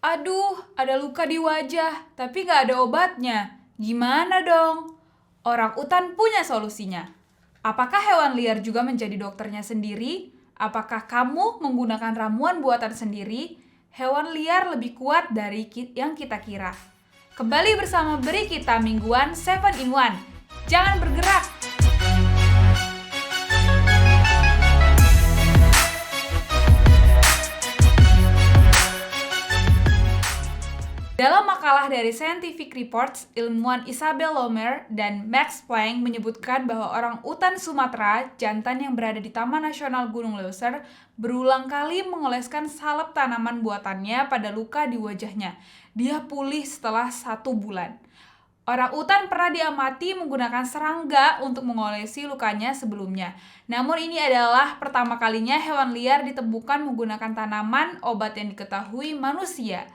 Aduh, ada luka di wajah, tapi nggak ada obatnya. Gimana dong? Orang utan punya solusinya. Apakah hewan liar juga menjadi dokternya sendiri? Apakah kamu menggunakan ramuan buatan sendiri? Hewan liar lebih kuat dari yang kita kira. Kembali bersama Beri Kita Mingguan 7 in 1. Jangan bergerak! Dalam makalah dari Scientific Reports, ilmuwan Isabel Lomer dan Max Planck menyebutkan bahwa orang utan Sumatera, jantan yang berada di Taman Nasional Gunung Leuser, berulang kali mengoleskan salep tanaman buatannya pada luka di wajahnya. Dia pulih setelah 1 bulan. Orang utan pernah diamati menggunakan serangga untuk mengolesi lukanya sebelumnya. Namun ini adalah pertama kalinya hewan liar ditemukan menggunakan tanaman obat yang diketahui manusia.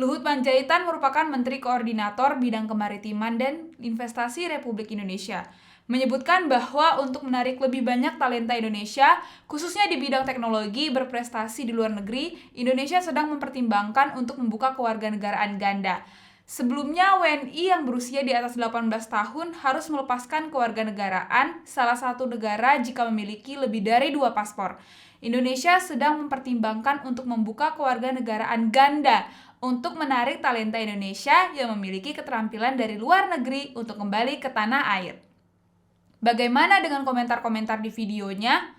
Luhut Panjaitan merupakan Menteri Koordinator Bidang Kemaritiman dan Investasi Republik Indonesia, menyebutkan bahwa untuk menarik lebih banyak talenta Indonesia, khususnya di bidang teknologi berprestasi di luar negeri, Indonesia sedang mempertimbangkan untuk membuka kewarganegaraan ganda. Sebelumnya, WNI yang berusia di atas 18 tahun harus melepaskan kewarganegaraan salah satu negara jika memiliki lebih dari 2 paspor. Indonesia sedang mempertimbangkan untuk membuka kewarganegaraan ganda untuk menarik talenta Indonesia yang memiliki keterampilan dari luar negeri untuk kembali ke tanah air. Bagaimana dengan komentar-komentar di videonya?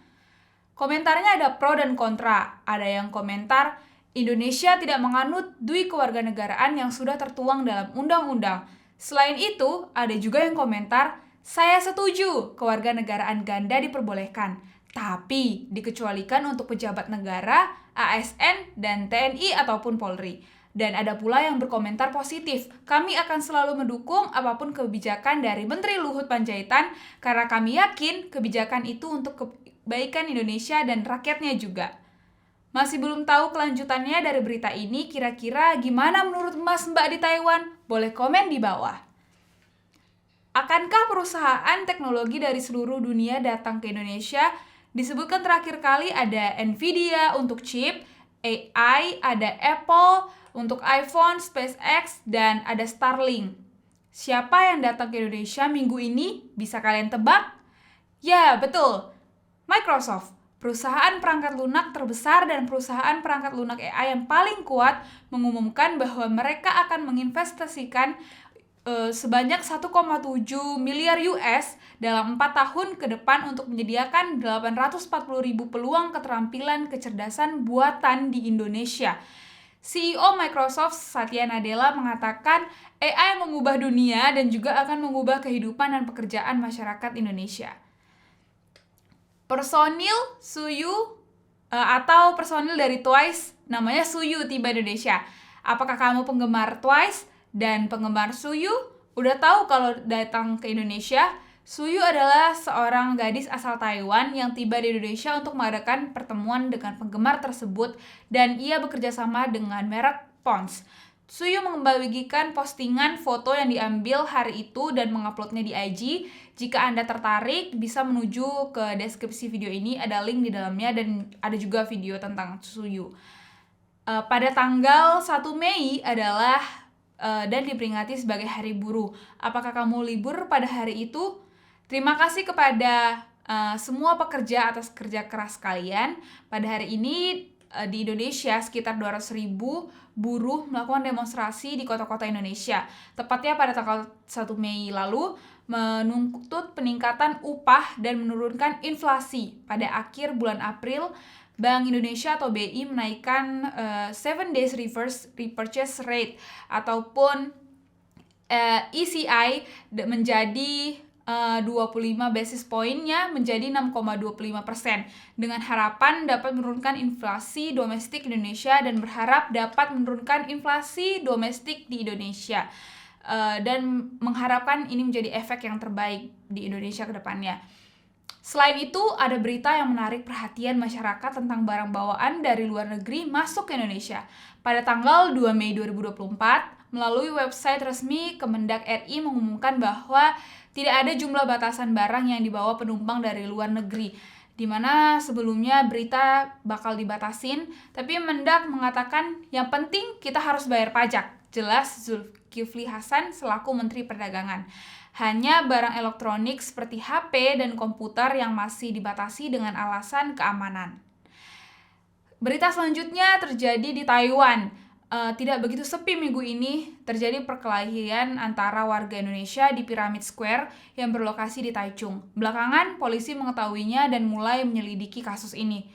Komentarnya ada pro dan kontra. Ada yang komentar, Indonesia tidak menganut dui kewarganegaraan yang sudah tertuang dalam undang-undang. Selain itu, ada juga yang komentar, saya setuju kewarganegaraan ganda diperbolehkan, tapi dikecualikan untuk pejabat negara, ASN, dan TNI ataupun Polri. Dan ada pula yang berkomentar positif, kami akan selalu mendukung apapun kebijakan dari Menteri Luhut Panjaitan karena kami yakin kebijakan itu untuk kebaikan Indonesia dan rakyatnya juga. Masih belum tahu kelanjutannya dari berita ini, kira-kira gimana menurut Mas Mbak di Taiwan? Boleh komen di bawah. Akankah perusahaan teknologi dari seluruh dunia datang ke Indonesia? Disebutkan terakhir kali ada Nvidia untuk chip, AI, ada Apple untuk iPhone, SpaceX, dan ada Starlink. Siapa yang datang ke Indonesia minggu ini? Bisa kalian tebak? Ya, betul. Microsoft, perusahaan perangkat lunak terbesar dan perusahaan perangkat lunak AI yang paling kuat, mengumumkan bahwa mereka akan menginvestasikan sebanyak 1,7 miliar US dalam 4 tahun ke depan untuk menyediakan 840.000 peluang keterampilan kecerdasan buatan di Indonesia. CEO Microsoft Satya Nadella mengatakan AI mengubah dunia dan juga akan mengubah kehidupan dan pekerjaan masyarakat Indonesia. Personil Suyu atau personil dari Twice namanya Suyu tiba Indonesia. Apakah kamu penggemar Twice dan penggemar Suyu? Udah tahu kalau datang ke Indonesia? Suyu adalah seorang gadis asal Taiwan yang tiba di Indonesia untuk mengadakan pertemuan dengan penggemar tersebut dan ia bekerja sama dengan merek Pond's. Suyu membagikan postingan foto yang diambil hari itu dan menguploadnya di IG. Jika Anda tertarik, bisa menuju ke deskripsi video ini, ada link di dalamnya dan ada juga video tentang Suyu. Pada tanggal 1 Mei adalah dan diperingati sebagai Hari Buruh. Apakah kamu libur pada hari itu? Terima kasih kepada semua pekerja atas kerja keras kalian. Pada hari ini di Indonesia sekitar 200.000 buruh melakukan demonstrasi di kota-kota Indonesia. Tepatnya pada tanggal 1 Mei lalu menuntut peningkatan upah dan menurunkan inflasi. Pada akhir bulan April, Bank Indonesia atau BI menaikkan 7 days reverse repurchase rate ataupun ECI menjadi 25 basis poinnya menjadi 6,25% dengan harapan dapat menurunkan inflasi domestik Indonesia dan berharap dapat menurunkan inflasi domestik di Indonesia dan mengharapkan ini menjadi efek yang terbaik di Indonesia ke depannya. Selain itu, ada berita yang menarik perhatian masyarakat tentang barang bawaan dari luar negeri masuk ke Indonesia. Pada tanggal 2 Mei 2024, melalui website resmi Kemendak RI mengumumkan bahwa tidak ada jumlah batasan barang yang dibawa penumpang dari luar negeri. di mana sebelumnya berita bakal dibatasin, tapi Mendak mengatakan yang penting kita harus bayar pajak, jelas Zulkifli Hasan selaku Menteri Perdagangan. Hanya barang elektronik seperti HP dan komputer yang masih dibatasi dengan alasan keamanan. Berita selanjutnya terjadi di Taiwan. Tidak begitu sepi minggu ini, terjadi perkelahian antara warga Indonesia di Pyramid Square yang berlokasi di Taichung. Belakangan, polisi mengetahuinya dan mulai menyelidiki kasus ini.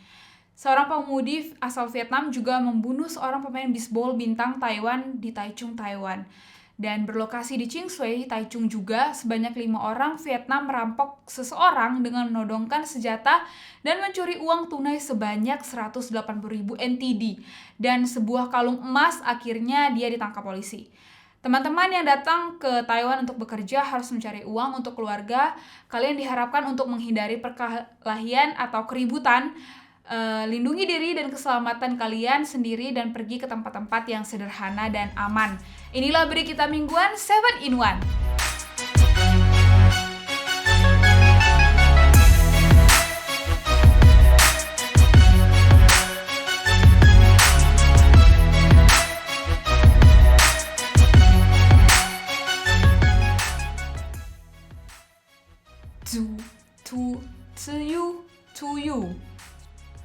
Seorang pengemudi asal Vietnam juga membunuh seorang pemain bisbol bintang Taiwan di Taichung, Taiwan. Dan berlokasi di Kingsway, Taichung juga, sebanyak 5 orang Vietnam merampok seseorang dengan menodongkan senjata dan mencuri uang tunai sebanyak 180.000 NTD. Dan sebuah kalung emas, akhirnya dia ditangkap polisi. Teman-teman yang datang ke Taiwan untuk bekerja harus mencari uang untuk keluarga. Kalian diharapkan untuk menghindari perkelahian atau keributan. Lindungi diri dan keselamatan kalian sendiri dan pergi ke tempat-tempat yang sederhana dan aman. Inilah berita mingguan 7 in 1. To you.